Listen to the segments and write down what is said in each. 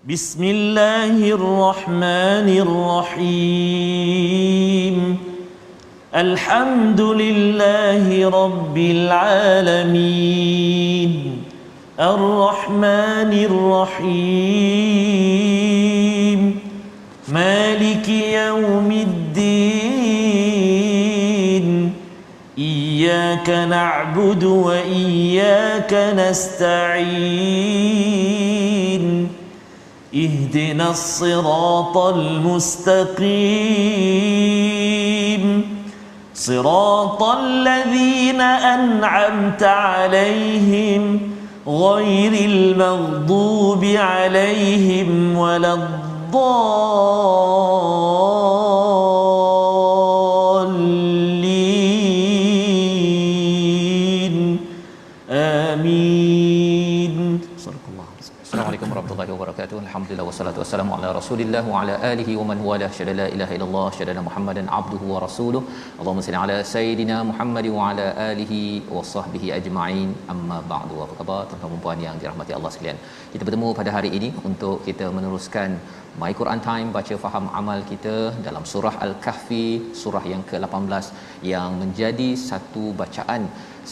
بسم الله الرحمن الرحيم الحمد لله رب العالمين الرحمن الرحيم مالك يوم الدين إياك نعبد وإياك نستعين اهدنا الصراط المستقيم صراط الذين أنعمت عليهم غير المغضوب عليهم ولا الضالين آمين. Assalamualaikum warahmatullahi wabarakatuh. Alhamdulillah wassalatu wassalamu ala Rasulillah wa ala alihi wa man wala syada la ilaha illallah syada Muhammadan abduhu wa rasuluh. Allahumma salli ala sayidina Muhammad wa ala alihi wa sahbihi ajma'in. Amma ba'du. Apa khabar tuan-tuan dan puan yang dirahmati Allah sekalian? Kita bertemu pada hari ini untuk kita meneruskan My Quran Time, baca faham amal kita dalam surah Al-Kahfi, surah yang ke-18 yang menjadi satu bacaan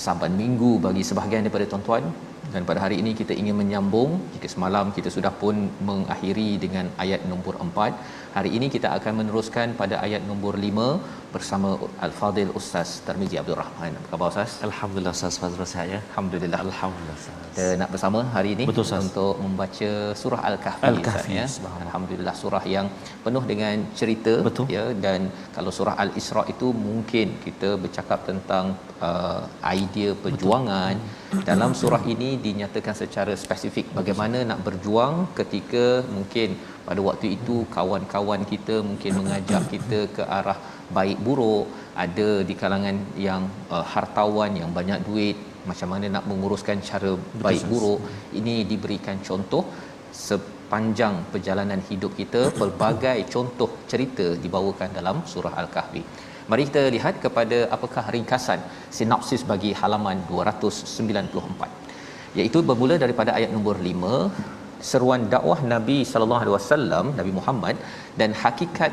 saban minggu bagi sebahagian daripada tuan-tuan. Dan pada hari ini kita ingin menyambung, jika semalam kita sudah pun mengakhiri dengan ayat nombor 4, hari ini kita akan meneruskan pada ayat nombor 5 bersama Al-Fadil Ustaz Tarmizi Abdul Rahman. Apa khabar Ustaz? Alhamdulillah Ustaz Fazrul sihat ya. Alhamdulillah. Alhamdulillah Ustaz. Kita nak bersama hari ini. Betul, Ustaz. Untuk membaca surah Al-Kahfi, Al-Kahfi ya. subhanallah. Alhamdulillah, surah yang penuh dengan cerita. Betul. Ya, dan kalau surah Al-Isra itu mungkin kita bercakap tentang idea perjuangan. Dalam surah ini dinyatakan secara spesifik bagaimana nak berjuang ketika mungkin pada waktu itu kawan-kawan kita mungkin mengajak kita ke arah baik buruk, ada di kalangan yang hartawan yang banyak duit, macam mana nak menguruskan cara baik buruk. Ini diberikan contoh sepanjang perjalanan hidup kita, pelbagai contoh cerita dibawakan dalam surah Al-Kahfi. Mari kita lihat kepada apakah ringkasan sinopsis bagi halaman 294, iaitu bermula daripada ayat nombor 5, seruan dakwah Nabi sallallahu alaihi wasallam, Nabi Muhammad, dan hakikat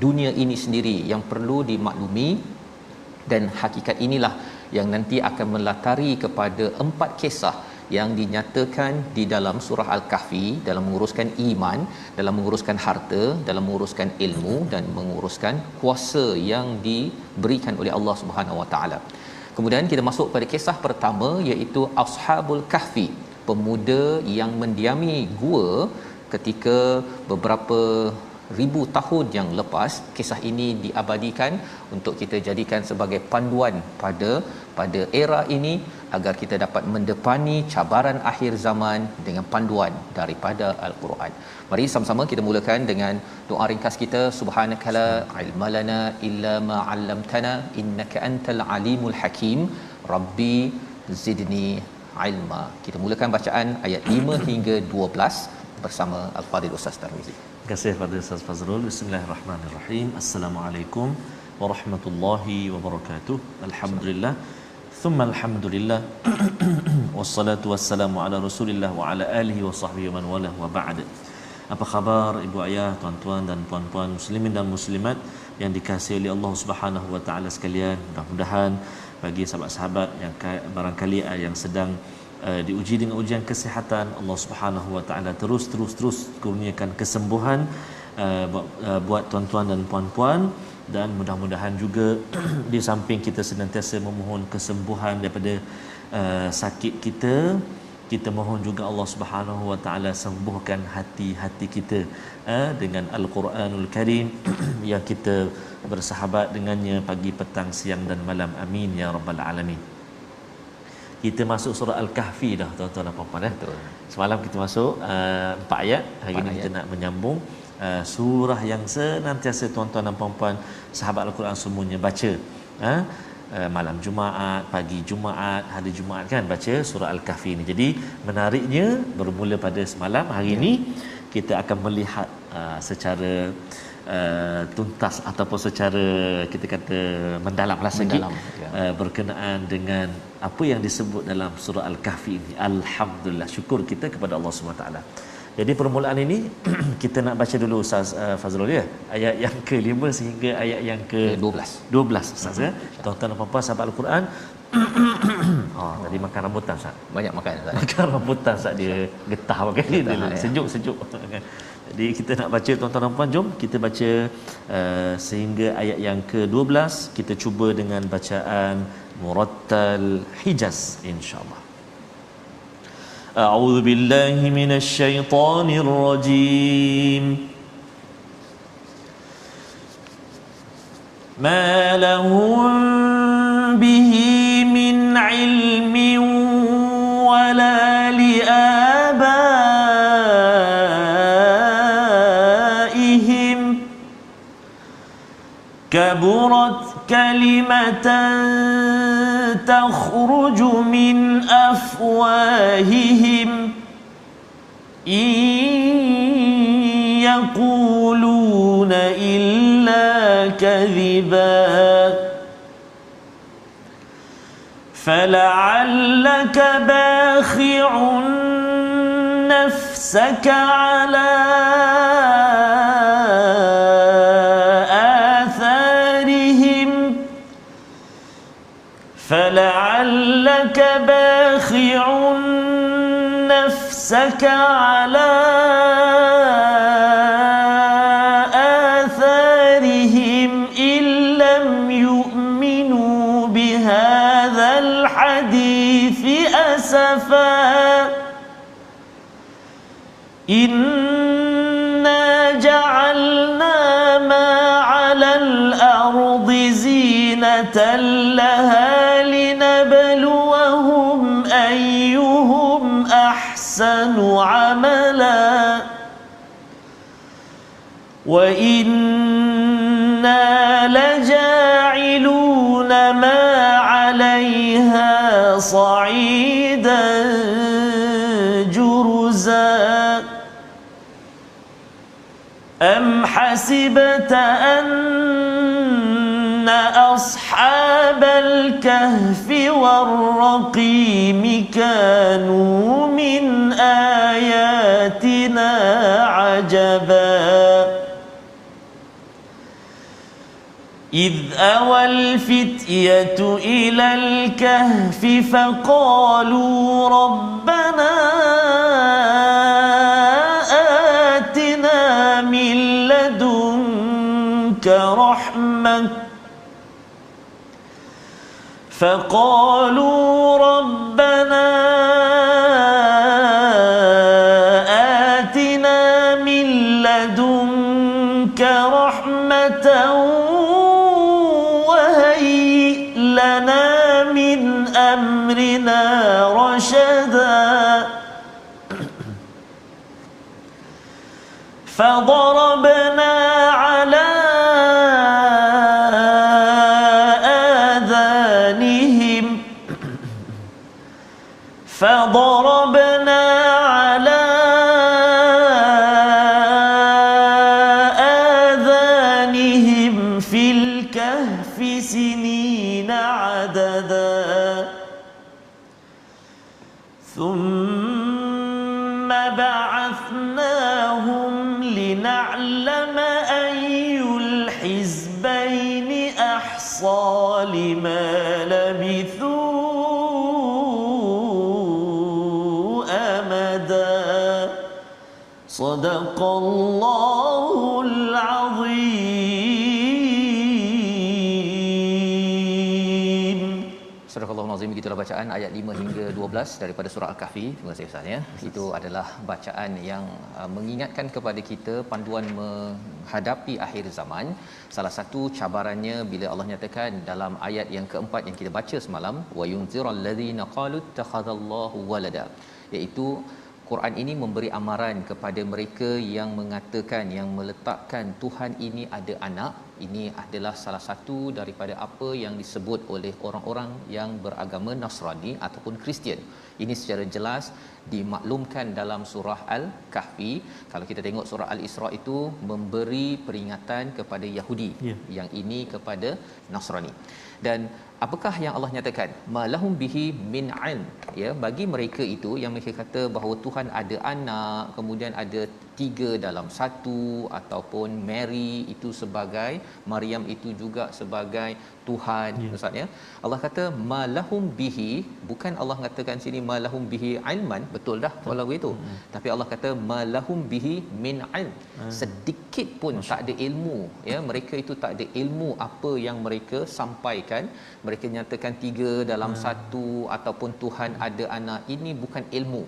dunia ini sendiri yang perlu dimaklumi. Dan hakikat inilah yang nanti akan melatari kepada 4 kisah yang dinyatakan di dalam surah Al-Kahfi dalam menguruskan iman, dalam menguruskan harta, dalam menguruskan ilmu dan menguruskan kuasa yang diberikan oleh Allah Subhanahu Wa Taala. Kemudian kita masuk pada kisah pertama, iaitu Ashabul Kahfi, pemuda yang mendiami gua ketika beberapa ribu tahun yang lepas. Kisah ini diabadikan untuk kita jadikan sebagai panduan pada era ini agar kita dapat mendepani cabaran akhir zaman dengan panduan daripada Al-Quran. Mari sama-sama kita mulakan dengan doa ringkas kita. Subhanakala ilmalana illa ma 'allamtana innaka antal alimul hakim. Rabbi zidni ilma. Kita mulakan bacaan ayat 5 hingga 12 bersama Al-Fadil Ustaz Tarmizi. Terima kasih kepada Ustaz Fazrul. Bismillahirrahmanirrahim. Assalamualaikum warahmatullahi wabarakatuh. Alhamdulillah. Thumma alhamdulillah. Wassalatu wassalamu ala Rasulillah wa ala alihi wa sahbihi man wala wa ba'd. Apa khabar ibu ayah, tuan-tuan dan puan-puan muslimin dan muslimat yang dikasihi oleh Allah Subhanahu wa taala sekalian. Mudah-mudahan bagi sahabat-sahabat yang barangkali yang sedang diuji dengan ujian kesihatan, Allah Subhanahu wa taala terus kurniakan kesembuhan buat tuan-tuan dan puan-puan. Dan mudah-mudahan juga di samping kita senantiasa memohon kesembuhan daripada sakit kita mohon juga Allah Subhanahu wa taala sembuhkan hati-hati kita dengan Al-Quranul Karim yang kita bersahabat dengannya pagi, petang, siang dan malam. Amin ya rabbal alamin. Kita masuk surah Al-Kahfi dah tuan-tuan dan puan-puan. Betul. Semalam kita masuk 4 ayat. Hari ini kita nak menyambung surah yang senantiasa tuan-tuan dan puan-puan sahabat Al-Quran semuanya baca. Malam Jumaat, pagi Jumaat, hari Jumaat kan baca surah Al-Kahfi ini. Jadi menariknya bermula pada semalam, hari ini kita akan melihat secara tuntas ataupun secara kita kata mendalamlah sikit berkenaan dengan apa yang disebut dalam surah Al-Kahfi ini. Alhamdulillah, syukur kita kepada Allah SWT. Jadi permulaan ini kita nak baca dulu Ustaz Fazrul ya. Ayat yang ke-5 sehingga ayat yang ke-12. 12 Ustaz ya. Tuan-tuan dan puan-puan sahabat Al-Quran. Tadi makan rambutan Ustaz. Banyak makan Ustaz. Makan rambutan Ustaz, dia getah pakai ni. Sejuk-sejuk. Jadi kita nak baca tuan-tuan dan puan, jom kita baca sehingga ayat yang ke-12. Kita cuba dengan bacaan Murattal Hijaz insya-Allah. A'udzu billahi minasy syaithanir rajim. Ma lahum bihi min ilmin wala liabaihim kaburat kalimatan تخرج من أفواههم إن يقولون إلا كذبا فلعلك باخع نفسك على فلعلك باخع نفسك على آثارهم إن لم يؤمنوا بهذا الحديث أسفا إنا جعلنا ما على الأرض زينة لها لنبلوهم أيهم أحسن عملا وإنا لجاعلون ما عليها صعيدا جرزا أم حسبت أن أصحاب الكهف والرقيم كانوا من آياتنا عجبا إذ أوى الفتية إلى الكهف فقالوا ربنا آتنا من لدنك رحمة فقالوا ربنا آتنا من لدنك رحمة وهيئ لنا من أمرنا رشدا فضربنا على آذانهم في الكهف سنين عددا ثم بعثناهم لنعلم أي الحزبين أحصى لما لبثوا صدق الله العظيم. Surah Al-Azim, begitulah bacaan ayat 5 hingga 12 daripada surah Al-Kahfi. Terima kasih Ustaz ya. Itu adalah bacaan yang mengingatkan kepada kita panduan menghadapi akhir zaman. Salah satu cabarannya bila Allah nyatakan dalam ayat yang keempat yang kita baca semalam, wa yunziral ladzina qalu ittakhadallahu walada, iaitu Quran ini memberi amaran kepada mereka yang mengatakan, yang meletakkan Tuhan ini ada anak. Ini adalah salah satu daripada apa yang disebut oleh orang-orang yang beragama Nasrani ataupun Kristian. Ini secara jelas dimaklumkan dalam surah Al-Kahfi. Kalau kita tengok surah Al-Isra itu memberi peringatan kepada Yahudi, yang ini kepada Nasrani. Dan apakah yang Allah nyatakan? Malahum bihi min ilm, ya, bagi mereka itu yang mereka kata bahawa Tuhan ada anak, kemudian ada 3 dalam 1, ataupun Mary itu sebagai Maryam itu juga sebagai Tuhan, maksudnya Allah kata malahum bihi, bukan Allah katakan sini malahum bihi ilman, betul dah kalau begitu, tapi Allah kata malahum bihi min ilm, sedikit pun tak ada ilmu, ya, mereka itu tak ada ilmu apa yang mereka sampaikan. Mereka nyatakan 3 dalam 1 ataupun Tuhan ada anak, ini bukan ilmu.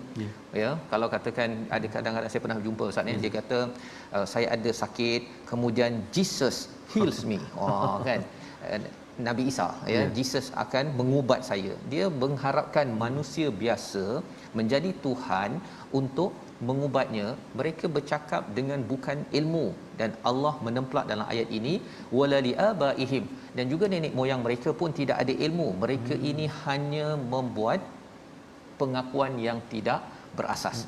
Ya, kalau katakan ada kadang-kadang saya pernah jumpa ustaz ni, dia kata saya ada sakit, kemudian Jesus heals me. Kan Nabi Isa, ya, Jesus akan mengubat saya. Dia mengharapkan manusia biasa menjadi Tuhan untuk mengubatnya. Mereka bercakap dengan bukan ilmu, dan Allah menemplak dalam ayat ini wala liabaihim, dan juga nenek moyang mereka pun tidak ada ilmu. Mereka ini hanya membuat pengakuan yang tidak berasas.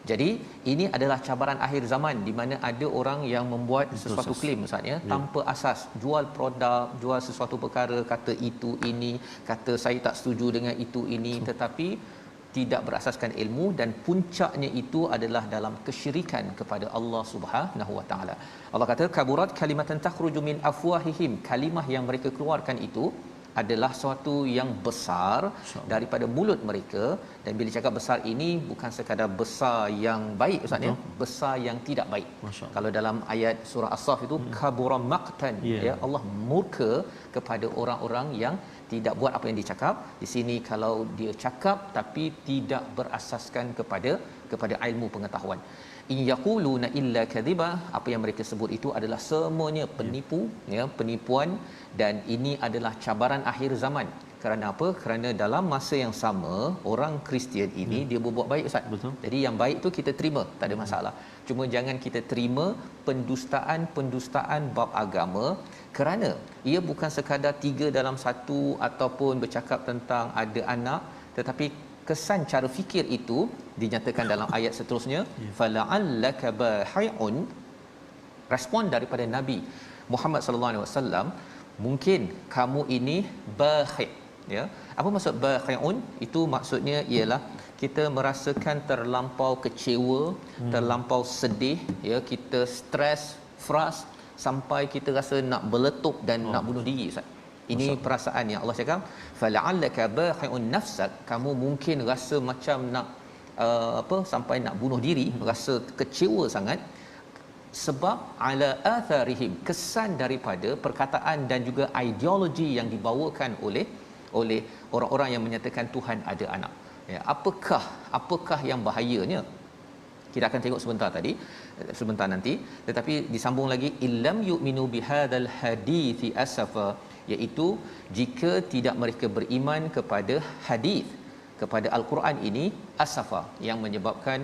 Jadi ini adalah cabaran akhir zaman, di mana ada orang yang membuat sesuatu klaim maksudnya tanpa asas, jual produk, jual sesuatu perkara, kata itu ini, kata saya tak setuju dengan itu ini, tetapi tidak berasaskan ilmu, dan puncaknya itu adalah dalam kesyirikan kepada Allah Subhanahu Wa Taala. Allah kata kaburat kalimatan takhruju min afwahihim, kalimah yang mereka keluarkan itu adalah sesuatu yang besar daripada mulut mereka. Dan bila cakap besar ini bukan sekadar besar yang baik ustaz ya, besar yang tidak baik. Kalau dalam ayat surah As-Saff itu kabura maqtan, ya, Allah murka kepada orang-orang yang tidak buat apa yang dicakap. Di sini kalau dia cakap tapi tidak berasaskan kepada ilmu pengetahuan. In yaquluna illa kadhiba, apa yang mereka sebut itu adalah semuanya penipu, ya, penipuan. Dan ini adalah cabaran akhir zaman. Kerana apa? Kerana dalam masa yang sama orang Kristian ini dia berbuat baik ustaz. Betul. Jadi yang baik tu kita terima, tak ada masalah. Cuma jangan kita terima pendustaan bab agama, kerana ia bukan sekadar 3 dalam 1 ataupun bercakap tentang ada anak, tetapi kesan cara fikir itu dinyatakan dalam ayat seterusnya fala'allaka bahi'un, respon daripada Nabi Muhammad sallallahu alaihi wasallam, mungkin kamu ini bahi', ya. Apa maksud bahi'un? Itu maksudnya ialah kita merasakan terlampau kecewa, terlampau sedih, ya, kita stres, frust sampai kita rasa nak meletup dan nak bunuh diri ustaz. Ini perasaan yang Allah cakap fala'allaka bahi'un nafsak, kamu mungkin rasa macam nak sampai nak bunuh diri, rasa kecewa sangat sebab ala atharihim, kesan daripada perkataan dan juga ideologi yang dibawakan oleh orang-orang yang menyatakan Tuhan ada anak. Ya, apakah yang bahayanya? Kita akan tengok sebentar nanti, tetapi disambung lagi illam yu'minu bihadzal hadithi asafa, iaitu jika tidak mereka beriman kepada hadis, kepada al-Quran ini, asafa, yang menyebabkan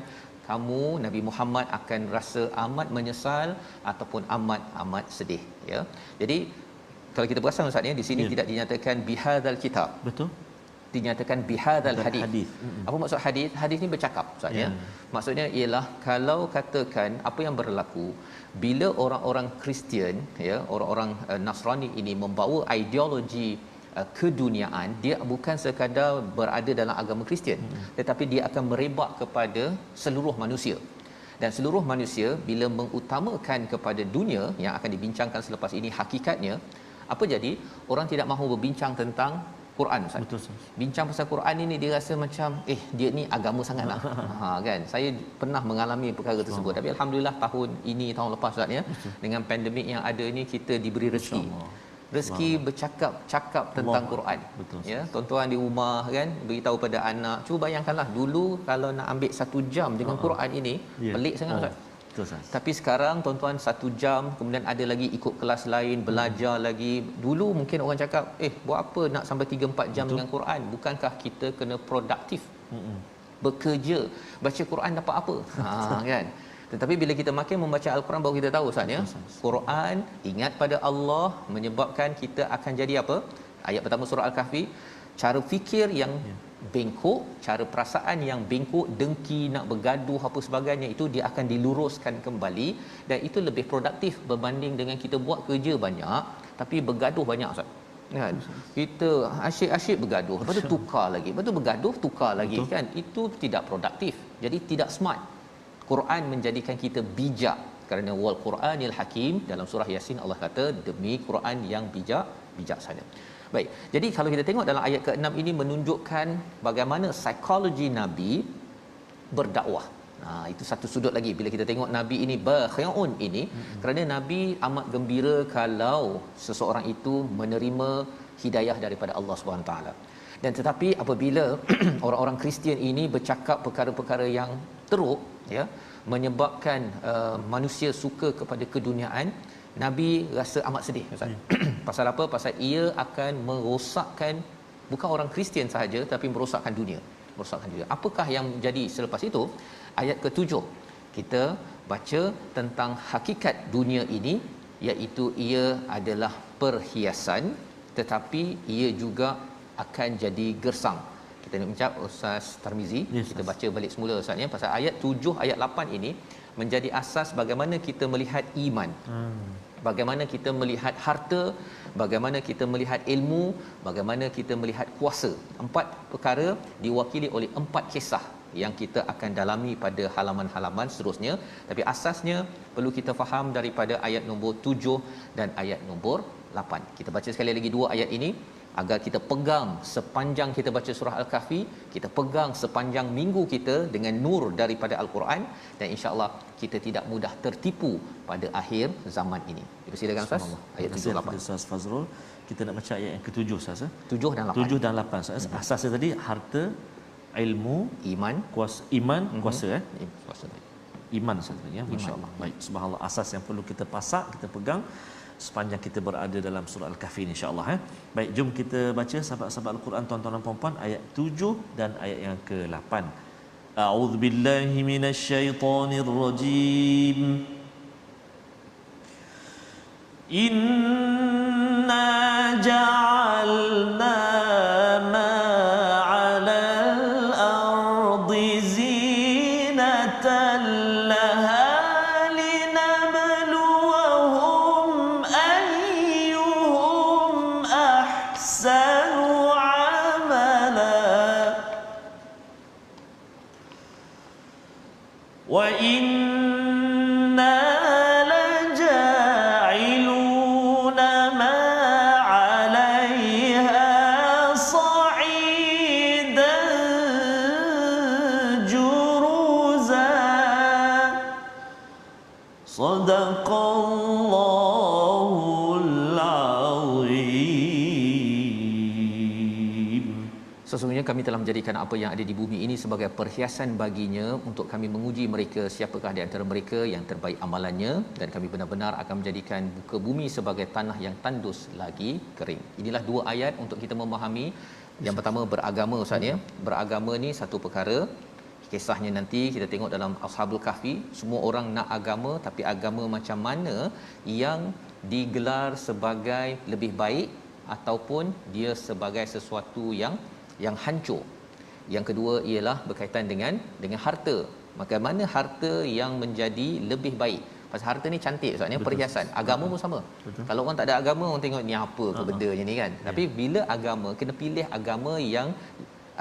kamu Nabi Muhammad akan rasa amat menyesal ataupun amat sedih, ya. Jadi kalau kita perasan ustaz ni, di sini tidak dinyatakan bihadzal kitab, betul, dinyatakan bihadzal hadis. Apa maksud hadis? Hadis ni bercakap ustaz ya. Maksudnya ialah kalau katakan apa yang berlaku bila orang-orang Kristian, ya, orang-orang Nasrani ini membawa ideologi keduniaan, dia bukan sekadar berada dalam agama Kristian, tetapi dia akan merebak kepada seluruh manusia. Dan seluruh manusia bila mengutamakan kepada dunia yang akan dibincangkan selepas ini, hakikatnya apa jadi? Orang tidak mahu berbincang tentang Quran ustaz. Betul. Bincang pasal Quran ini dia rasa macam dia ni agama sangatlah. Kan. Saya pernah mengalami perkara tersebut. Tapi alhamdulillah tahun ini, tahun lepas ustaz ya, dengan pandemik yang ada ni, kita diberi rezeki bercakap tentang Quran. Betul. Ya, tuan-tuan di rumah kan beritahu pada anak, cuba bayangkanlah dulu kalau nak ambil 1 jam dengan Quran ini, pelik sangat ustaz. Betul, Ustaz. Tapi sekarang tuan-tuan 1 jam, kemudian ada lagi ikut kelas lain, belajar lagi. Dulu mungkin orang cakap, buat apa nak sampai 3-4 jam dengan Quran? Bukankah kita kena produktif? Bekerja, baca Quran dapat apa? Kan? Tetapi bila kita makin membaca al-Quran baru kita tahu Ustaz ya. Quran ingat pada Allah menyebabkan kita akan jadi apa? Ayat pertama surah Al-Kahfi, cara fikir yang bengkok, cara perasaan yang bengkok, dengki, nak bergaduh apa sebagainya, itu dia akan diluruskan kembali dan itu lebih produktif berbanding dengan kita buat kerja banyak tapi bergaduh banyak Ustaz. Kan? Kita asyik-asyik bergaduh, lepas tu tukar lagi, lepas tu bergaduh tukar lagi. Betul. Kan? Itu tidak produktif. Jadi tidak smart. Quran menjadikan kita bijak kerana wal Quranil Hakim, dalam surah Yasin Allah kata demi Quran yang bijak, bijaksana. Baik. Jadi kalau kita tengok dalam ayat ke-6 ini menunjukkan bagaimana psikologi Nabi berdakwah. Itu satu sudut lagi bila kita tengok Nabi ini bakhiun ini, kerana Nabi amat gembira kalau seseorang itu menerima hidayah daripada Allah Subhanahu taala. Dan tetapi apabila orang-orang Kristian ini bercakap perkara-perkara yang teruk ya, menyebabkan manusia suka kepada keduniaan, Nabi rasa amat sedih Ustaz. Pasal apa? Pasal ia akan merosakkan bukan orang Kristian sahaja tapi merosakkan dunia. Merosakkan dunia. Apakah yang jadi selepas itu? Ayat ke-7 kita baca tentang hakikat dunia ini, iaitu ia adalah perhiasan tetapi ia juga akan jadi gersang. Kita nak ucap Ustaz Tarmizi, kita baca balik semula Ustaz ya, pasal ayat 7 ayat 8 ini menjadi asas bagaimana kita melihat iman. Bagaimana kita melihat harta, bagaimana kita melihat ilmu, bagaimana kita melihat kuasa. 4 perkara diwakili oleh 4 kisah yang kita akan dalami pada halaman-halaman seterusnya. Tapi asasnya perlu kita faham daripada ayat nombor 7 dan ayat nombor 8. Kita baca sekali lagi 2 ayat ini agar kita pegang sepanjang kita baca surah Al-Kahfi, kita pegang sepanjang minggu kita dengan nur daripada Al-Quran, dan insya-Allah kita tidak mudah tertipu pada akhir zaman ini. Dipersilakan Ustaz. Ayat 7 8. Ustaz Fazrul, kita nak baca ayat yang ke-7 Ustaz. 7 dan 8. 7 dan 8 Ustaz. Asasnya tadi harta, ilmu, iman, kuasa, kuasa kuasa. Iman Ustaz ya. Masya-Allah. Baik, subhanallah, asas yang perlu kita pasak, kita pegang sepanjang kita berada dalam surah Al-Kahfi insya-Allah. Baik, jom kita baca sahabat-sahabat Al-Quran, tuan-tuan dan puan-puan, ayat 7 dan ayat yang ke-8. A'udzubillahi minasyaitonir rajim. Inna ja'alna ma 'alal ardi zinatan laha وَإِنَّا لَجَاعِلُونَ مَا عَلَيْهَا صَعِيدًا جُرُزًا صدق الله العظيم. Sesungguhnya kami telah menjadikan apa yang ada di bumi ini sebagai perhiasan baginya untuk kami menguji mereka siapakah di antara mereka yang terbaik amalannya, dan kami benar-benar akan menjadikan muka bumi sebagai tanah yang tandus lagi kering. Inilah 2 ayat untuk kita memahami. Yang pertama beragama Ustaz ya. Beragama ni satu perkara. Kisahnya nanti kita tengok dalam Ashabul Kahfi, semua orang nak agama, tapi agama macam mana yang digelar sebagai lebih baik ataupun dia sebagai sesuatu yang hancur. Yang kedua ialah berkaitan dengan harta. Bagaimana harta yang menjadi lebih baik? Pasal harta ni cantik Ustaz ni, perhiasan. Agama pun sama. Betul. Kalau orang tak ada agama, orang tengok ni apa ke benda ni kan. Yeah. Tapi bila agama, kena pilih agama yang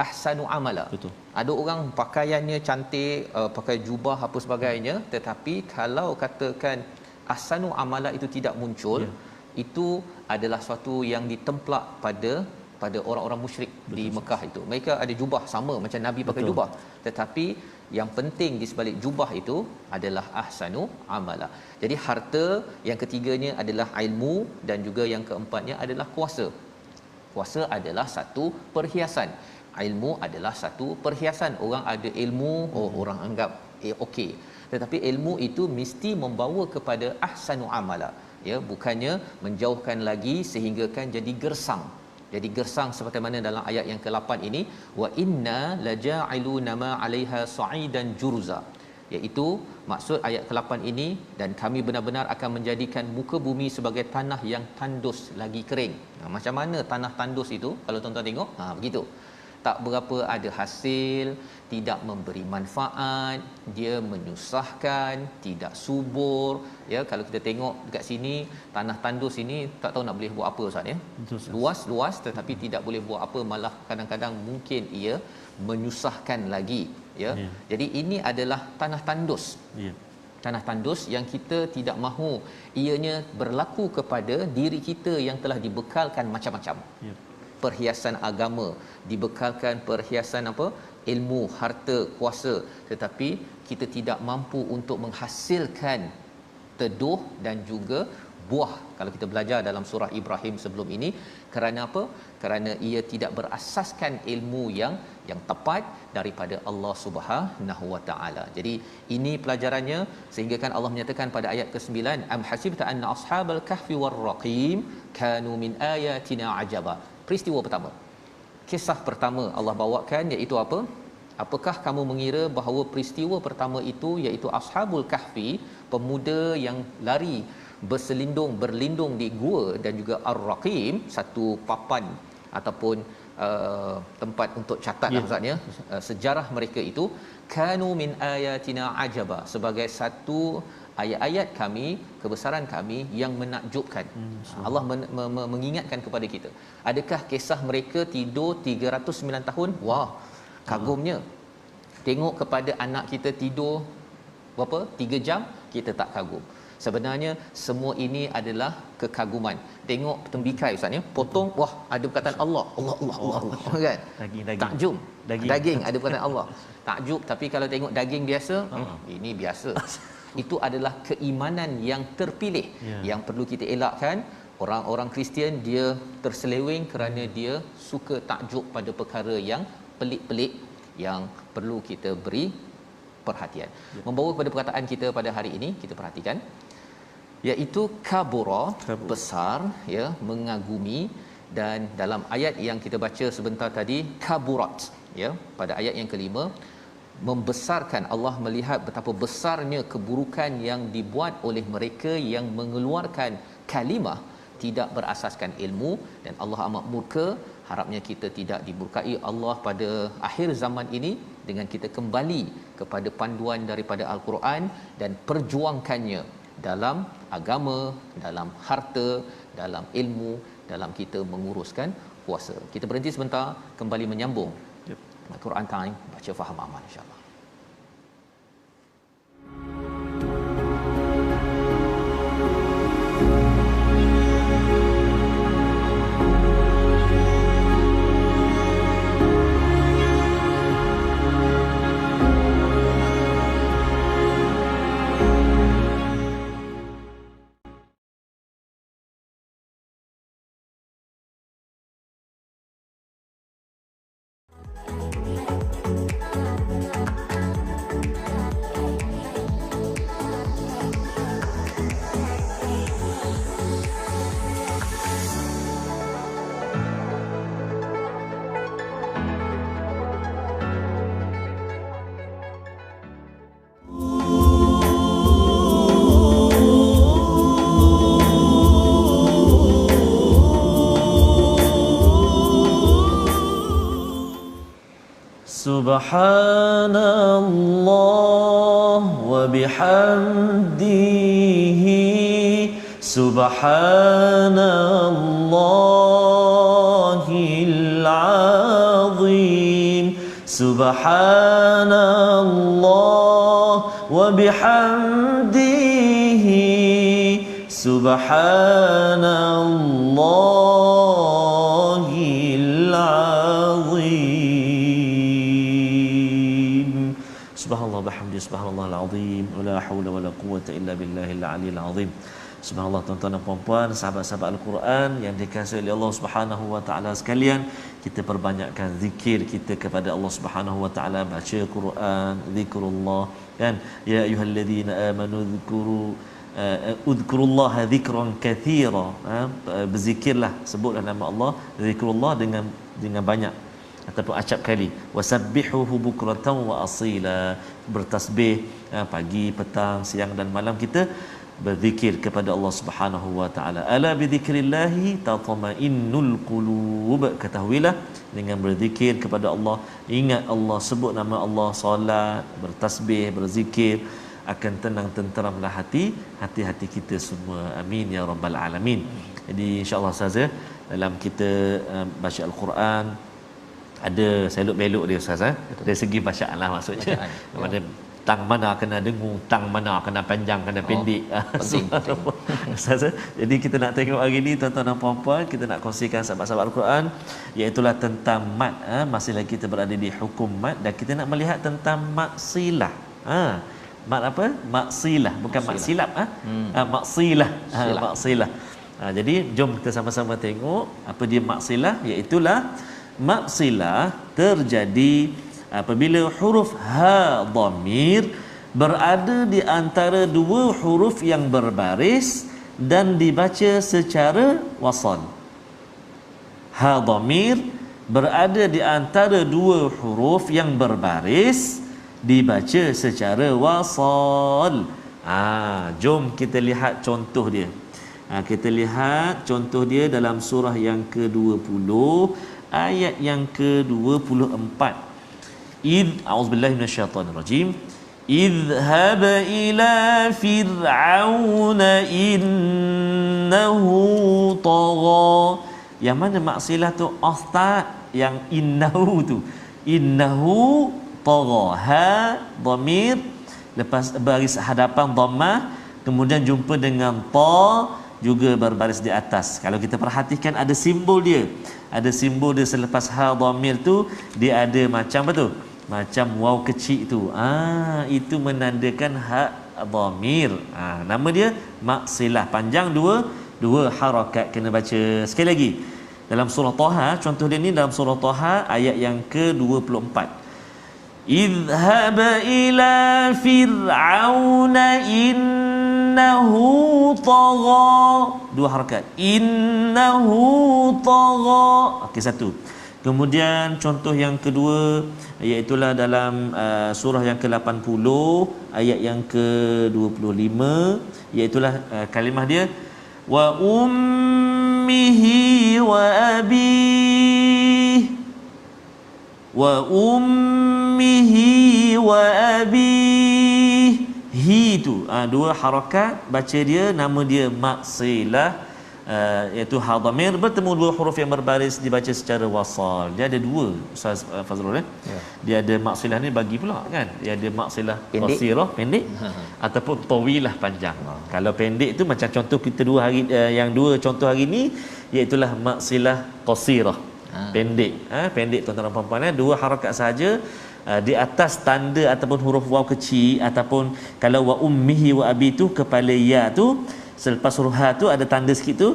ahsanu amala. Betul. Ada orang pakaiannya cantik, pakai jubah apa sebagainya, tetapi kalau katakan ahsanu amala itu tidak muncul, itu adalah suatu yang ditemplak pada orang-orang musyrik di Mekah itu. Mereka ada jubah sama macam Nabi pakai jubah, tetapi yang penting di sebalik jubah itu adalah ahsanu amala. Jadi harta, yang ketiganya adalah ilmu, dan juga yang keempatnya adalah kuasa. Kuasa adalah satu perhiasan. Ilmu adalah satu perhiasan. Orang ada ilmu, orang anggap okey. Tetapi ilmu itu mesti membawa kepada ahsanu amala. Ya, bukannya menjauhkan lagi sehingga kan jadi gersang. Jadi gersang seperti mana dalam ayat yang ke-8 ini, wa inna laja'iluna ma 'alaiha sa'idan jurza. iaitu maksud ayat ke-8 ini, dan kami benar-benar akan menjadikan muka bumi sebagai tanah yang tandus lagi kering. Macam mana tanah tandus itu kalau tuan-tuan tengok? Begitu. Tak berapa ada hasil, tidak memberi manfaat, dia menyusahkan, tidak subur. Ya, kalau kita tengok dekat sini, tanah tandus ini tak tahu nak boleh buat apa Ustaz ya. Luas tetapi tidak boleh buat apa, malah kadang-kadang mungkin ia menyusahkan lagi ya. Jadi ini adalah tanah tandus. Tanah tandus yang kita tidak mahu ianya berlaku kepada diri kita yang telah dibekalkan macam-macam. Perhiasan agama, dibekalkan perhiasan apa? Ilmu, harta, kuasa, tetapi kita tidak mampu untuk menghasilkan teduh dan juga buah. Kalau kita belajar dalam surah Ibrahim sebelum ini, kerana apa? Kerana ia tidak berasaskan ilmu yang tepat daripada Allah Subhanahu Wa Taala. Jadi ini pelajarannya, sehingga kan Allah menyatakan pada ayat ke-9, am hasibta anna ashabal kahfi war raqim kanu min ayatina ajaba. Peristiwa pertama, kisah pertama Allah bawakan iaitu apa? Apakah kamu mengira bahawa peristiwa pertama itu iaitu Ashabul Kahfi, pemuda yang lari berlindung di gua, dan juga Ar-Raqim, satu papan ataupun tempat untuk catat maksudnya sejarah mereka itu, kanu min ayatina ajaba, sebagai satu ayat-ayat kami, kebesaran kami yang menakjubkan. Allah mengingatkan kepada kita. Adakah kisah mereka tidur 309 tahun? Wah, kagumnya. Tengok kepada anak kita tidur berapa? 3 jam, kita tak kagum. Sebenarnya semua ini adalah kekaguman. Tengok tembikai Ustaz ya, potong, wah ada perkataan Allah kan? Daging. Takjub. Daging ada perkataan Allah. Takjub. Tapi kalau tengok daging biasa, ini biasa. Itu adalah keimanan yang terpilih yang perlu kita elakkan. Orang-orang Kristian dia terseleweng kerana dia suka takjub pada perkara yang pelik-pelik yang perlu kita beri perhatian. Membawa kepada perkataan kita pada hari ini, kita perhatikan, iaitu kabura, besar ya, mengagumi. Dan dalam ayat yang kita baca sebentar tadi, kaburat ya, pada ayat yang kelima, membesarkan. Allah melihat betapa besarnya keburukan yang dibuat oleh mereka yang mengeluarkan kalimah tidak berasaskan ilmu, dan Allah amat murka. Harapnya kita tidak dimurkai Allah pada akhir zaman ini dengan kita kembali kepada panduan daripada Al-Quran dan perjuangkannya dalam agama, dalam harta, dalam ilmu, dalam kita menguruskan puasa. Kita berhenti sebentar, kembali menyambung Al-Quran Time, baca faham amal insya-Allah. Subhanallah wa bihamdihi, Subhanallahil azim, Subhanallah wa bihamdihi, Subhanallahil azim. Subhanallah bihamdi, subhanallahil azim, la haula wala quwwata illa billahil aliyil azim. Subhanallah, tuan-tuan dan puan-puan, sahabat-sahabat Al-Quran yang dikasihi oleh Allah Subhanahu wa taala sekalian, kita perbanyakkan zikir kita kepada Allah Subhanahu wa taala, baca Quran, zikrullah kan. Ya ayyuhallazina amanu udhkurullaha dzikran katsira, berzikirlah, sebutlah nama Allah, zikrullah dengan banyak. ataupun acap kali. Wasabbihuhu bukratan wa asila, bertasbih pagi, petang, siang dan malam kita berzikir kepada Allah Subhanahu wa taala. Ala bi dzikrillahi tatma'innul qulub, ketahuilah dengan berzikir kepada Allah, ingat Allah, sebut nama Allah, solat, bertasbih, berzikir, akan tenang tenteramlah hati kita semua. Amin ya rabbal alamin. Jadi insya-Allah Ustaz, dalam kita baca al-Quran ada selok-belok dia Ustaz, dari segi bacaan lah maksudnya. Mana tang mana kena dengung, tang mana kena panjang, kena pendek. Penting. Ustaz, jadi kita nak tengok hari ni tuan-tuan dan puan-puan, kita nak kongsikan sahabat-sahabat al-Quran, iaitu tentang mat. Masih lagi kita berada di hukum mat, dan kita nak melihat tentang maksilah. Mat apa? Maksilah, bukan maksilap. Maksilah. Maksilah. Jadi jom kita sama-sama tengok apa dia maksilah, iaitu maksilah terjadi apabila huruf ha dhamir berada di antara dua huruf yang berbaris dan dibaca secara wasal. Ha dhamir berada di antara dua huruf yang berbaris dibaca secara wasal. Jom kita lihat contoh dia. Kita lihat contoh dia dalam surah yang ke-20 ayat yang ke-24. A'udzubillahi minasyaitonirrajim. Idhhab ila fir'auna innahu tagha. Yang mana maksilah tu Ustaz? Yang innahu tu. Innahu tagha. Ha dhamir lepas baris hadapan dhammah, kemudian jumpa dengan ta juga berbaris di atas. Kalau kita perhatikan ada simbol dia. Ada simbol dia selepas ha dhamir tu, dia ada macam apa tu? Macam waw kecil tu. Itu menandakan ha dhamir. Nama dia maksilah. Panjang dua harakat, kena baca. Sekali lagi. Dalam surah Taha, contoh dia ni dalam surah Taha ayat yang ke-24. Idhhab ila fir'auna innahu tagha. Dua harakat. Innahu tagha. Okey, satu. Kemudian contoh yang kedua, iaitu dalam surah yang ke-80 ayat yang ke-25, iaitu kalimah dia wa ummihi wa abih. Wa ummihi wa abih. Hi tu dua harakat, baca dia, nama dia maksilah, iaitu ha dhamir bertemu dua huruf yang berbaris dibaca secara wasal. Dia ada dua Ustaz Fazrul Dia ada maksilah ni bagi pula kan. Dia ada maksilah qasirah pendek ataupun tawilah panjang. Kalau pendek tu macam contoh kita yang dua contoh hari ni, iaitu maksilah qasirah. Pendek. Pendek tuan-tuan dan puan-puan, dua harakat sahaja. Di atas tanda ataupun huruf waw kecil, ataupun kalau wa ummihi wa abi tu kepala ya tu, selepas huruf ha tu ada tanda sikit tu,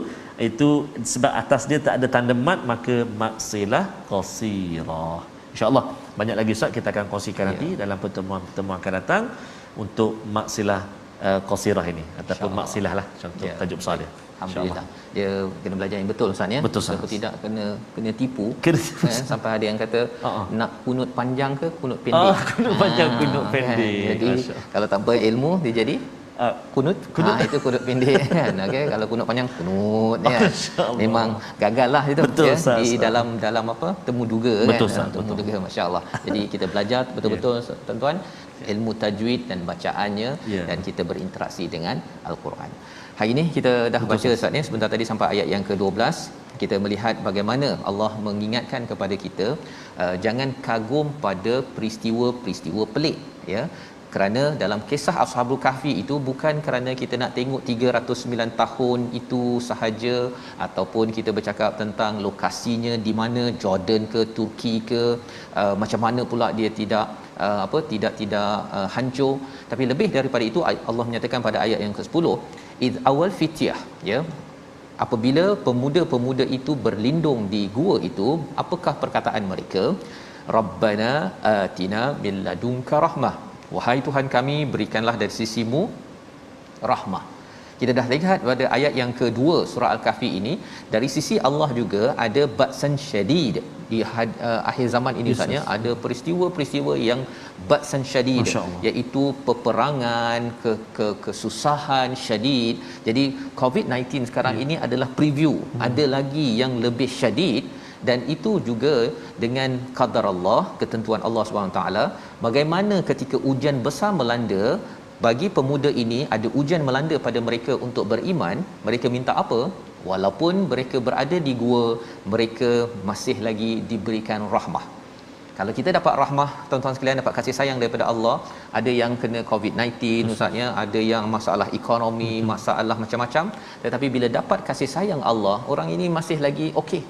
itu sebab atas dia tak ada tanda mat, maka maksilah qasirah. InsyaAllah banyak lagi Ustaz kita akan kongsikan nanti dalam pertemuan akan datang untuk maksilah qasirah ini, ataupun maksilah contoh tajuk besar dia. Alhamdulillah. Dia kena belajar yang betul Ustaz ya. Betul, kalau tidak kena tipu. Sampai ada yang kata nak kunut panjang ke kunut pendek. Kunut panjang, kunut pendek. Jadi kalau tanpa ilmu dia jadi kunut. Itu kunut pendek kan. Okey, kalau kunut panjang kunut ya. Memang gagallah itu betul, ya, di dalam apa temu duga betul, kan. Temu duga, masya-Allah. Jadi kita belajar betul-betul tuan-tuan ilmu tajwid dan bacaannya, dan kita berinteraksi dengan al-Quran. Hari ini kita dah baca Ustaz ni sebentar tadi sampai ayat yang ke-12. Kita melihat bagaimana Allah mengingatkan kepada kita jangan kagum pada peristiwa-peristiwa pelik ya. Kerana dalam kisah Ashabul Kahfi itu bukan kerana kita nak tengok 309 tahun itu sahaja, ataupun kita bercakap tentang lokasinya di mana, Jordan ke Turki ke, macam mana pula dia tidak hancur. Tapi lebih daripada itu, Allah menyatakan pada ayat yang ke-10, id awal fityah ya, apabila pemuda-pemuda itu berlindung di gua itu, apakah perkataan mereka? Rabbana atina min ladunka rahmah, wahai Tuhan kami, berikanlah dari sisimu rahmah. Kita dah lihat pada ayat yang kedua surah Al-Kahfi ini, dari sisi Allah juga ada ba'san syadid di akhir zaman ini Ustaz ya, ada peristiwa-peristiwa yang ba'san syadid, iaitu peperangan, kesusahan syadid. Jadi COVID-19 sekarang ini adalah preview, ada lagi yang lebih syadid. Dan itu juga dengan qadar Allah, ketentuan Allah SWT, bagaimana ketika ujian besar melanda. Bagi pemuda ini ada ujian melanda pada mereka untuk beriman, mereka minta apa? Walaupun mereka berada di gua, mereka masih lagi diberikan rahmah. Kalau kita dapat rahmah, tuan-tuan sekalian, dapat kasih sayang daripada Allah, ada yang kena COVID-19 Ustaznya, ada yang masalah ekonomi, masalah macam-macam, tetapi bila dapat kasih sayang Allah, orang ini masih lagi okey,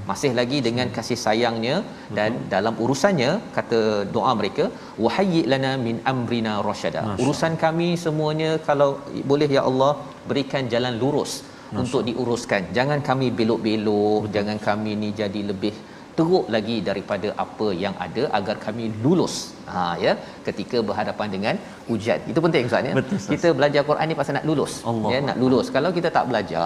masih lagi dengan kasih sayangnya. Dan dalam urusannya, kata doa mereka, wahayyi lana min amrina rasyada, urusan kami semuanya kalau boleh ya Allah, berikan jalan lurus untuk diuruskan, jangan kami belok-belok, jangan kami ni jadi lebih teruk lagi daripada apa yang ada, agar kami lulus ya ketika berhadapan dengan ujian. Itu penting Ustaz ya. Kita belajar Quran ni pasal nak lulus. Ya, nak lulus. Kalau kita tak belajar,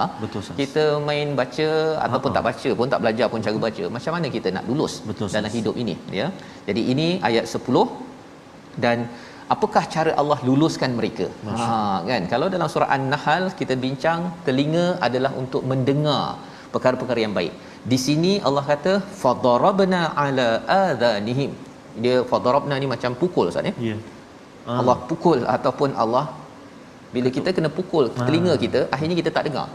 kita main baca ataupun tak baca pun, tak belajar pun cara baca, macam mana kita nak lulus dalam hidup ini ya. Jadi ini ayat 10. Dan apakah cara Allah luluskan mereka? Kan, kalau dalam surah An-Nahl kita bincang, telinga adalah untuk mendengar perkara-perkara yang baik. Di sini Allah kata fadarabna ala adhanihim. Dia fadarabna ni macam pukul Ustaz ya. Allah pukul, ataupun Allah bila kita kena pukul telinga kita, akhirnya kita tak dengar.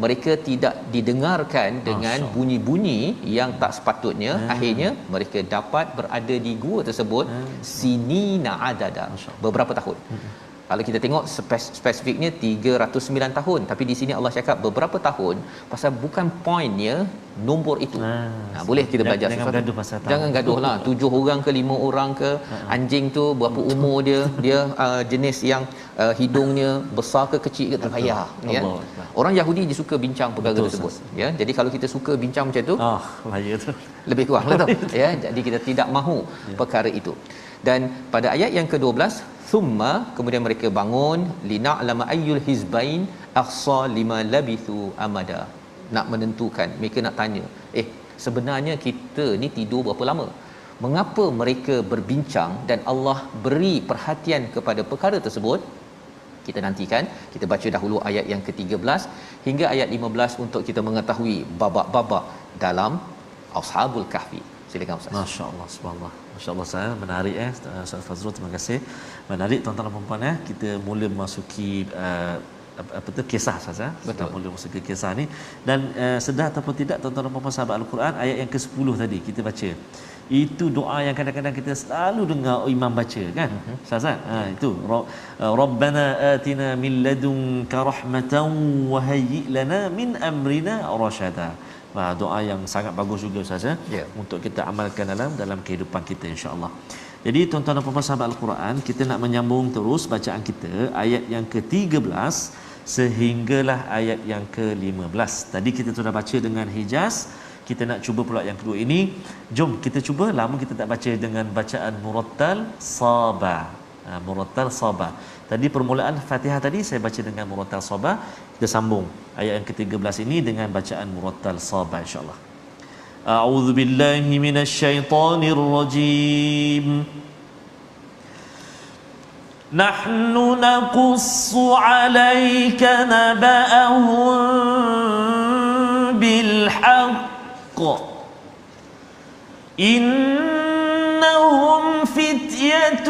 Mereka tidak didengarkan dengan bunyi-bunyi yang tak sepatutnya. Akhirnya mereka dapat berada di gua tersebut sinina adada, beberapa tahun. Kalau kita tengok spesifiknya 309 tahun, tapi di sini Allah cakap beberapa tahun, pasal bukan poinnya nombor itu. Boleh kita belajar sesuatu. Jangan gaduhlah 7 orang ke 5 orang ke, anjing tu berapa umur dia jenis yang hidungnya besar ke kecil ke, tak payah ya. Orang Yahudi dia suka bincang perkara tersebut ya. Jadi kalau kita suka bincang macam tu, bahaya tu. Lebih kuranglah tu ya. Jadi kita tidak mahu perkara itu. Dan pada ayat yang ke-12, thumma, kemudian mereka bangun, lina'lama ayyul hizbain ahsa lima labithu amada, nak menentukan, mereka nak tanya, sebenarnya kita ni tidur berapa lama? Mengapa mereka berbincang? Dan Allah beri perhatian kepada perkara tersebut. Kita nantikan, kita baca dahulu ayat yang ke-13 hingga ayat 15 untuk kita mengetahui babak-babak dalam Ashabul Kahfi. Silakan Ustaz. Masya-Allah, subhanallah. Masya-Allah, saya menarik Ustaz Fazrul, terima kasih. Menarik tuan-tuan dan puan-puan kita mula memasuki apa tu kisah Ustaz Betul. Mula memasuki kisah ni, dan sedar ataupun tidak tuan-tuan dan puan-puan sahabat Al-Quran, ayat yang ke-10 tadi kita baca. Itu doa yang kadang-kadang kita selalu dengar imam baca kan. Ustaz itu Rabbana atina min ladunka rahmatan wa hayyi lana min amrina rasyada. Doa yang sangat bagus juga Ustaz untuk kita amalkan dalam kehidupan kita insya-Allah. Jadi tuan-tuan dan puan-puan sahabat Al-Quran, kita nak menyambung terus bacaan kita ayat yang ke-13 sehinggalah ayat yang ke-15. Tadi kita sudah baca dengan Hijaz, kita nak cuba pula yang kedua ini. Jom kita cuba, lama kita tak baca dengan bacaan murattal Saba. Murattal Saba. Tadi permulaan Fatihah tadi saya baca dengan murattal Saba. Kita sambung ayat yang ke-13 ini dengan bacaan murattal Saba insya-Allah. A'udzu billahi minasyaitonir rajim. Nahnu naqussu 'alaika naba'ahum bil haqq. إنهم فتية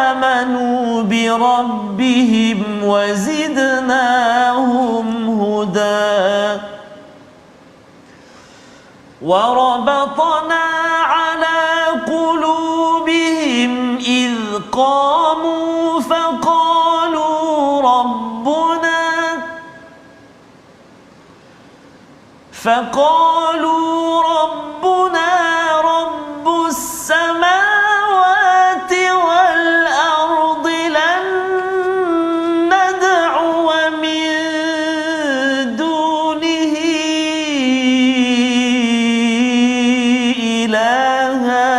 آمنوا بربهم وزدناهم هدى وربطنا على قلوبهم إذ قاموا فقالوا ربنا رب السماوات والأرض لن ندعو من دونه إلها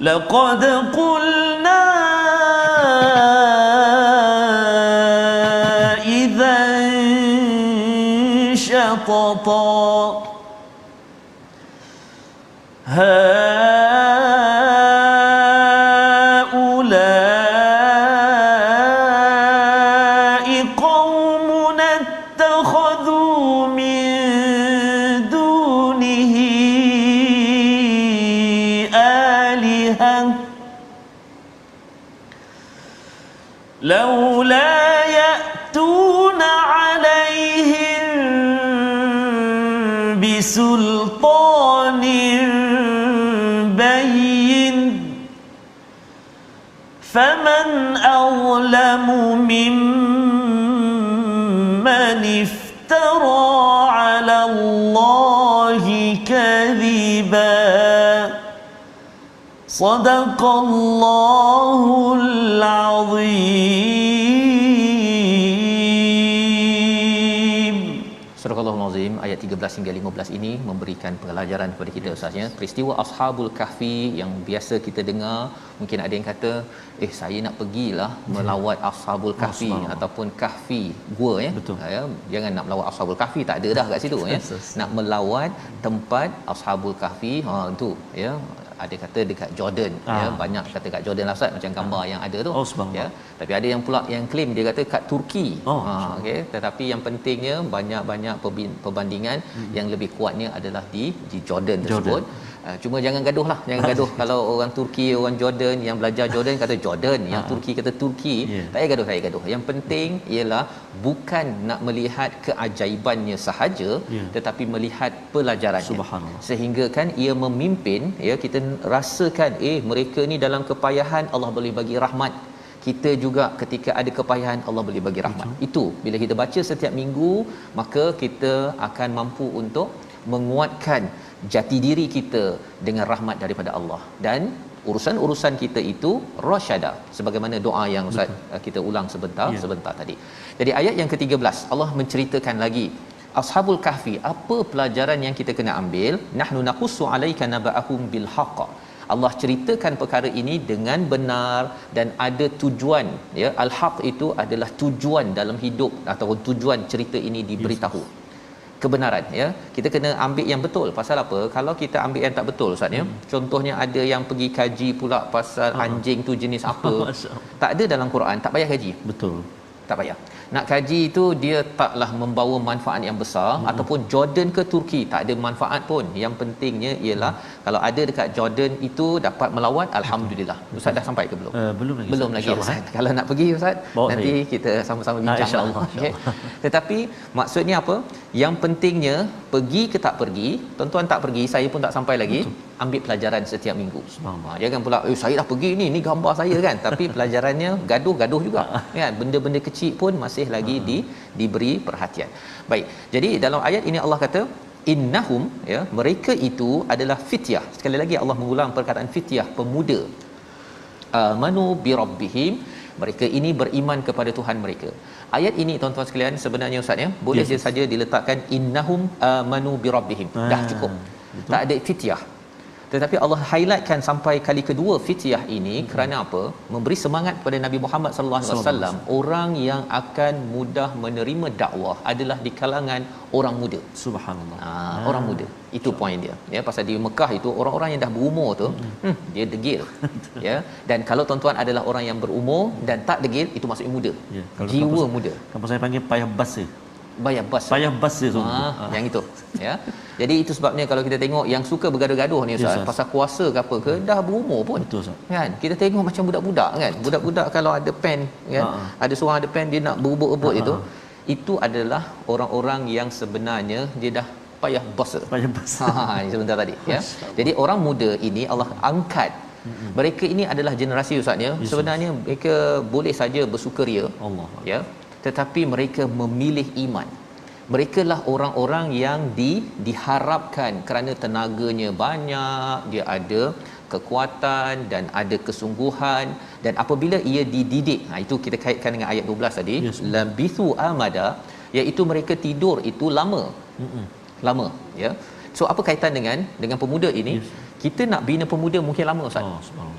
لقد قلنا آلهة لولا يأتون عليهم بسلطان بين فمن أظلم ممن افترى على الله كذبا صدق الله العظيم. Surah Al-Azim ayat 13 hingga 15 ini memberikan pelajaran kepada kita Ustaz ya. Peristiwa Ashabul Kahfi yang biasa kita dengar, mungkin ada yang kata saya nak pergilah melawat Ashabul Kahfi ataupun Kahfi gua ya. Ya, jangan nak melawat Ashabul Kahfi, tak ada dah kat situ ya. Nak melawat tempat Ashabul Kahfi tu ya. Ada kata dekat Jordan ya, banyak kata kat Jordan lah Ustaz, macam gambar yang ada tu ya. Tapi ada yang pula yang claim dia kata kat Turki. Okey, tetapi yang pentingnya banyak perbandingan yang lebih kuatnya adalah di Jordan tersebut. Cuma jangan gaduh lah, jangan gaduh. Kalau orang Turki, orang Jordan yang belajar Jordan kata Jordan, yang Turki kata Turki, tak payah gaduh. Yang penting ialah bukan nak melihat keajaibannya sahaja, tetapi melihat pelajarannya. Subhanallah. Sehingga kan ia memimpin ya, kita rasakan mereka ni dalam kepayahan Allah boleh bagi rahmat. Kita juga ketika ada kepayahan Allah boleh bagi rahmat. Itu bila kita baca setiap minggu, maka kita akan mampu untuk menguatkan jati diri kita dengan rahmat daripada Allah, dan urusan-urusan kita itu rasyada, sebagaimana doa yang Ustaz kita ulang sebentar tadi. Jadi ayat yang ke-13 Allah menceritakan lagi Ashabul Kahfi, apa pelajaran yang kita kena ambil. Nahnu naqussu alayka naba'ahum bil haqq. Allah ceritakan perkara ini dengan benar dan ada tujuan ya. Al-haq itu adalah tujuan dalam hidup ataupun tujuan cerita ini diberitahu. Kebenaran ya, kita kena ambil yang betul. Pasal apa? Kalau kita ambil yang tak betul Ustaz ya, contohnya ada yang pergi kaji pula pasal anjing tu jenis apa, tak ada dalam Quran, tak payah kaji. Betul, tak payah nak kaji itu, dia taklah membawa manfaat yang besar. Ataupun Jordan ke Turki, tak ada manfaat pun. Yang pentingnya ialah kalau ada dekat Jordan itu dapat melawat, alhamdulillah. Ustaz dah sampai ke belum? Belum lagi Ustaz. Kalau nak pergi Ustaz, bawa nanti saya. kita sama-sama bincang insya-Allah. Okay. Tetapi maksudnya apa? Yang pentingnya pergi ke tak pergi, tuan-tuan tak pergi, saya pun tak sampai lagi. Ambil pelajaran setiap minggu. Jangan pula saya dah pergi ni gambar saya kan, tapi pelajarannya gaduh juga kan, benda-benda kecil pun masih lagi diberi perhatian. Baik, jadi dalam ayat ini Allah kata innahum ya, mereka itu adalah fityah. Sekali lagi Allah mengulang perkataan fityah, pemuda. Amanu bi rabbihim, mereka ini beriman kepada Tuhan mereka. Ayat ini tuan-tuan sekalian sebenarnya Ustaz ya, boleh je saja diletakkan innahum amanu bi rabbihim. Dah cukup. Betul. Tak ada fityah. Tetapi Allah highlightkan sampai kali kedua fityah ini kerana apa? Memberi semangat kepada Nabi Muhammad sallallahu alaihi wasallam, orang yang akan mudah menerima dakwah adalah di kalangan orang muda. Subhanallah. Orang muda. Itu poin dia. Ya, pasal di Mekah itu orang-orang yang dah berumur tu, dia degil. Ya. Dan kalau tuan-tuan adalah orang yang berumur dan tak degil, itu maksudnya muda. Ya, jiwa muda. Kampus saya panggil payah bas. Payah bas dia tu. Yang itu ya. Jadi itu sebabnya kalau kita tengok yang suka bergaduh-gaduh ni Ustaz, pasal kuasa ke apa ke, dah berumur pun. Betul Ustaz. Kan? Kita tengok macam budak-budak kan. Budak-budak kalau ada pen kan, ada seorang ada pen dia nak berebut-rebut itu adalah orang-orang yang sebenarnya dia dah payah bas. Ini sebentar tadi ya. Jadi orang muda ini Allah angkat. Mereka ini adalah generasi Ustaz ya. Sebenarnya mereka boleh saja bersukaria Allah ya, tetapi mereka memilih iman. Mereka lah orang-orang yang diharapkan kerana tenaganya banyak, dia ada kekuatan dan ada kesungguhan, dan apabila ia dididik, itu kita kaitkan dengan ayat 12 tadi, labithu amada, iaitu mereka tidur itu lama. Lama ya. So apa kaitan dengan pemuda ini? Kita nak bina pemuda mungkin lama Ustaz.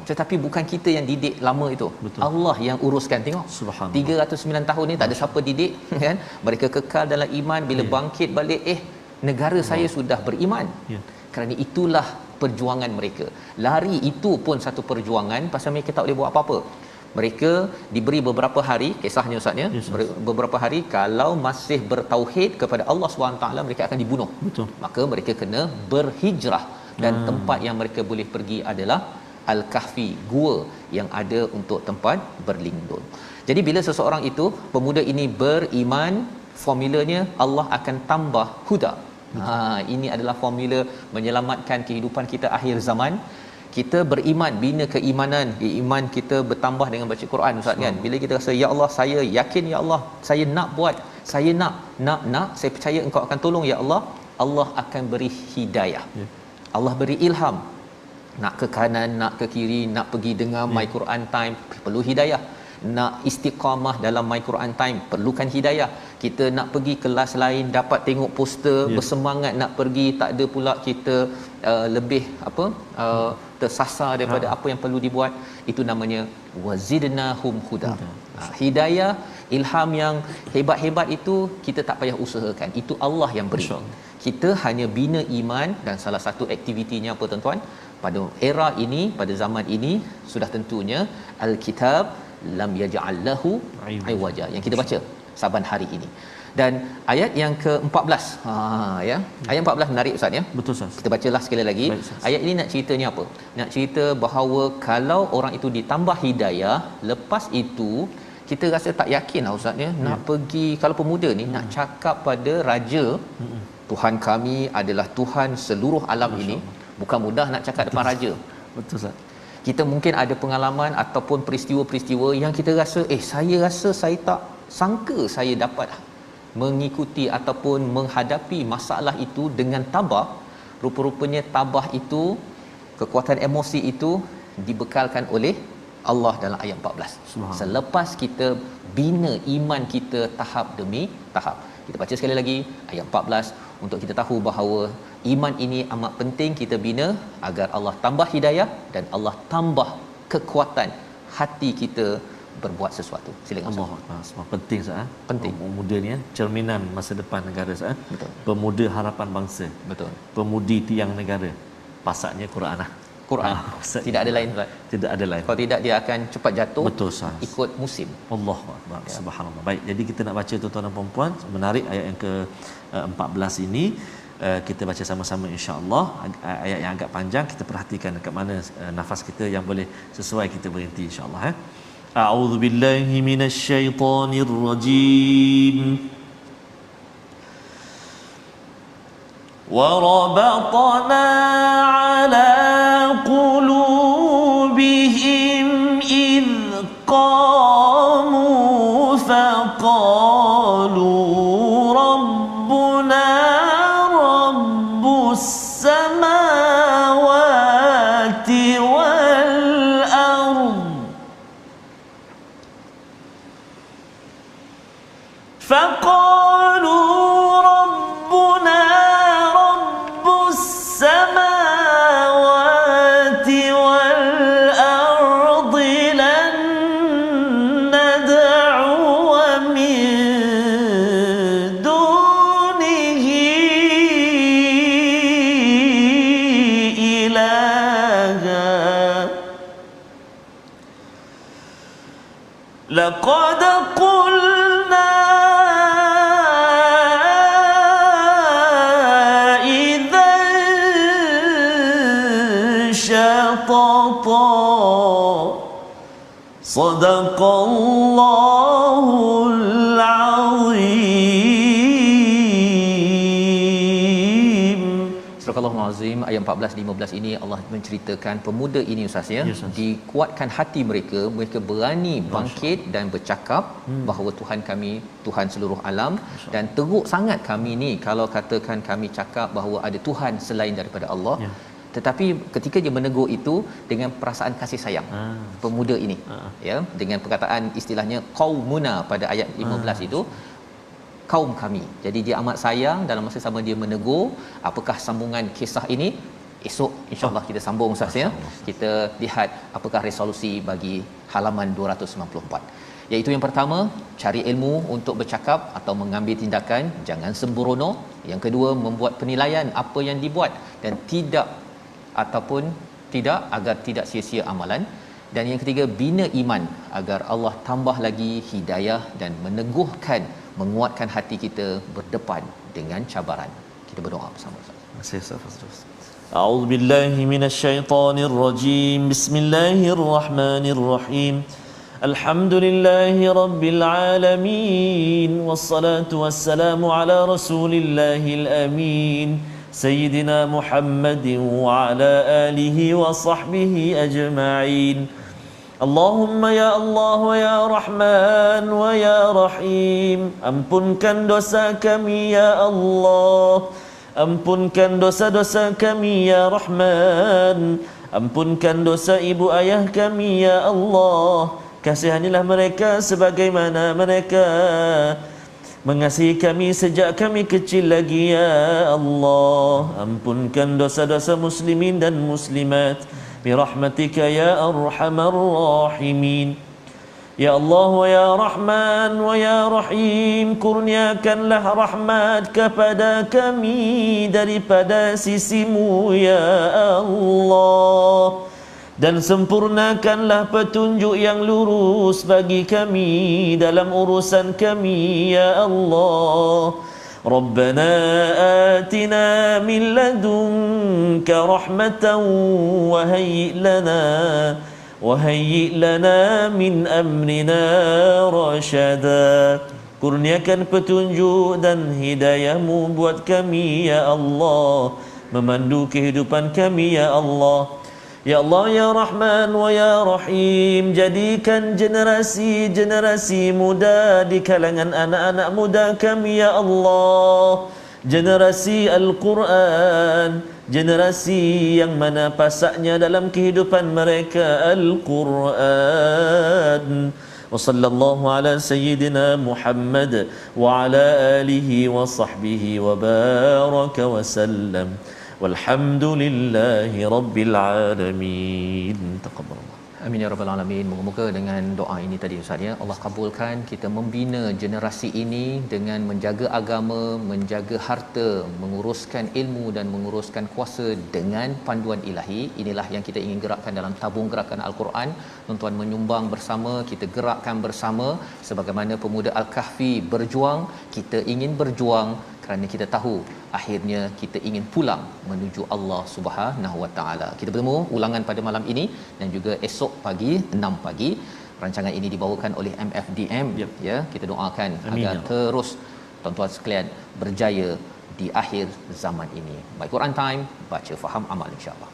Tetapi bukan kita yang didik lama itu. Betul. Allah yang uruskan. Tengok 309 tahun ni tak ada siapa didik kan. Mereka kekal dalam iman. Bila bangkit balik, negara saya sudah beriman. Kerana itulah perjuangan mereka. Lari itu pun satu perjuangan, pasal mereka tak boleh buat apa-apa. Mereka diberi beberapa hari, kisahnya Ustaz ya, beberapa hari kalau masih bertauhid kepada Allah SWT, mereka akan dibunuh. Betul. Maka mereka kena berhijrah, dan tempat yang mereka boleh pergi adalah al-kahfi, gua yang ada untuk tempat berlindung. Jadi bila seseorang itu, pemuda ini beriman, formulanya Allah akan tambah huda. Ini adalah formula menyelamatkan kehidupan kita akhir zaman. Kita beriman, bina keimanan, iman kita bertambah dengan baca Quran, Ustaz, kan. Bila kita rasa ya Allah, saya yakin, ya Allah, saya nak buat, saya nak, saya percaya Engkau akan tolong, ya Allah, Allah akan beri hidayah. Allah beri ilham. Nak ke kanan, nak ke kiri, nak pergi dengar My Quran Time, perlu hidayah. Nak istiqamah dalam My Quran Time, perlukan hidayah. Kita nak pergi kelas lain, dapat tengok poster, bersemangat nak pergi, tak ada pula kita lebih tersasar daripada apa yang perlu dibuat. Itu namanya wazidnahum huda. Hidayah, ilham yang hebat-hebat itu kita tak payah usahakan, itu Allah yang beri. Kita hanya bina iman. Dan salah satu aktivitinya apa, tuan-tuan? Pada era ini, pada zaman ini, sudah tentunya Alkitab lam yaj'al lahu iwaja yang kita baca saban hari ini. Dan ayat yang ke-14, ya. Ayat 14 menarik, Ustaz, ya. Betul, Ustaz. Kita bacalah sekali lagi. Ayat ini nak ceritanya apa? Nak cerita bahawa kalau orang itu ditambah hidayah, lepas itu kita rasa tak yakin lah, Ustaz, ya. Nak pergi, kalau pemuda ni nak cakap pada raja, Tuhan kami adalah Tuhan seluruh alam ini, bukan mudah nak cakap depan raja. Betul, Ustaz. Kita mungkin ada pengalaman ataupun peristiwa-peristiwa yang kita rasa, saya rasa saya tak sangka saya dapat mengikuti ataupun menghadapi masalah itu dengan tabah. Rupa-rupanya tabah itu, kekuatan emosi itu dibekalkan oleh Allah dalam ayat 14. Selepas kita bina iman kita tahap demi tahap. Kita baca sekali lagi ayat 14 untuk kita tahu bahawa iman ini amat penting kita bina agar Allah tambah hidayah dan Allah tambah kekuatan hati kita berbuat sesuatu. Silakan. Allah, semua penting, Ustaz. Penting. Pemuda ni cerminan masa depan negara, Ustaz. Betul. Pemuda harapan bangsa. Betul. Pemudi tiang negara. Pasaknya Quran lah. Quran. Tidak ada lain, Ustaz. Tidak ada lain. Kalau tidak dia akan cepat jatuh. Betul, Ustaz. Ikut musim. Allahu akbar. Subhanallah. Baik, jadi kita nak baca, tuan-tuan dan puan-puan, menarik ayat yang ke-14 ini. Kita baca sama-sama, insya-Allah. Ayat yang agak panjang, kita perhatikan dekat mana nafas kita yang boleh sesuai kita berhenti, insya-Allah, ya. A'udzu billahi minasyaitonir rajim. Wa rabatna 'ala qulubihim id qamu faqalu rabbuna rabbus samawati wal ard فقالوا ربنا رب السماوات والأرض لن ندعو من دونه إلها لقد قلنا صدق الله العظيم. Surah Al-Azim ayat 14-15 ini Allah menceritakan pemuda ini, Ustaz, ya. Dikuatkan hati mereka, mereka berani bangkit dan bercakap bahawa Tuhan kami Tuhan seluruh alam, dan teruk sangat kami ni kalau katakan kami cakap bahawa ada Tuhan selain daripada Allah. Tetapi ketika dia menegur itu dengan perasaan kasih sayang, pemuda ini, ya, dengan perkataan istilahnya qaumuna pada ayat 15 itu, kaum kami. Jadi dia amat sayang, dalam masa sama dia menegur. Apakah sambungan kisah ini? Esok insya-Allah kita sambung, Ustaz, ya. Kita lihat apakah resolusi bagi halaman 294. Iaitu yang pertama, cari ilmu untuk bercakap atau mengambil tindakan, jangan sembrono. Yang kedua, membuat penilaian apa yang dibuat dan tidak ataupun tidak, agar tidak sia-sia amalan. Dan yang ketiga, bina iman agar Allah tambah lagi hidayah dan meneguhkan, menguatkan hati kita berdepan dengan cabaran. Kita berdoa bersama. Terima kasih, Ustaz. أعوذ بالله من الشيطان الرجيم. بسم الله الرحمن الرحيم. الحمد لله رب العالمين، والصلاة والسلام على رسول الله الأمين سيدنا محمد وعلى آله وصحبه أجمعين. اللهم ya Allah wa ya Rahman wa ya Rahim, ampunkan dosa kami ya Allah, ampunkan dosa-dosa kami ya Rahman, ampunkan dosa ibu ayah kami ya Allah. Kasihanilah mereka sebagaimana mereka mengasihi kami sejak kami kecil lagi ya Allah. Ampunkan dosa-dosa muslimin dan muslimat birahmatika ya arhamar rahimin. Ya Allah wa ya Rahman wa ya Rahim, kurniakanlah rahmat kepada kami daripada sisimu ya Allah, dan sempurnakanlah petunjuk yang lurus bagi kami dalam urusan kami ya Allah. Rabbana atina min ladunka rahmatan wa hayyi' lana min amrina rashada. Kurniakan petunjuk dan hidayahmu buat kami ya Allah, memandu kehidupan kami ya Allah. Ya Allah ya Rahman wa ya Rahim, jadikan generasi muda di kalangan anak-anak muda kami ya Allah, generasi Al-Quran, generasi yang mana pasaknya dalam kehidupan mereka Al-Quran. Wa sallallahu ala sayyidina Muhammad wa ala alihi wa sahbihi wa baraka wa sallam. Walhamdulillahi rabbil alamin. Taqabbalallah. Amin ya rabbal alamin. Moga-moga dengan doa ini tadi Ustaz ya, Allah kabulkan kita membina generasi ini dengan menjaga agama, menjaga harta, menguruskan ilmu dan menguruskan kuasa dengan panduan ilahi. Inilah yang kita ingin gerakkan dalam tabung gerakan Al-Quran. Tuan-tuan menyumbang bersama, kita gerakkan bersama sebagaimana pemuda Al-Kahfi berjuang, kita ingin berjuang kerana kita tahu akhirnya kita ingin pulang menuju Allah Subhanahu Wa Taala. Kita bertemu ulangan pada malam ini dan juga esok pagi 6 pagi. Rancangan ini dibawakan oleh MFDM ya. Kita doakan Amin. agar terus tuan-tuan sekalian berjaya di akhir zaman ini. Baik, Quran Time, baca faham amal insya-Allah.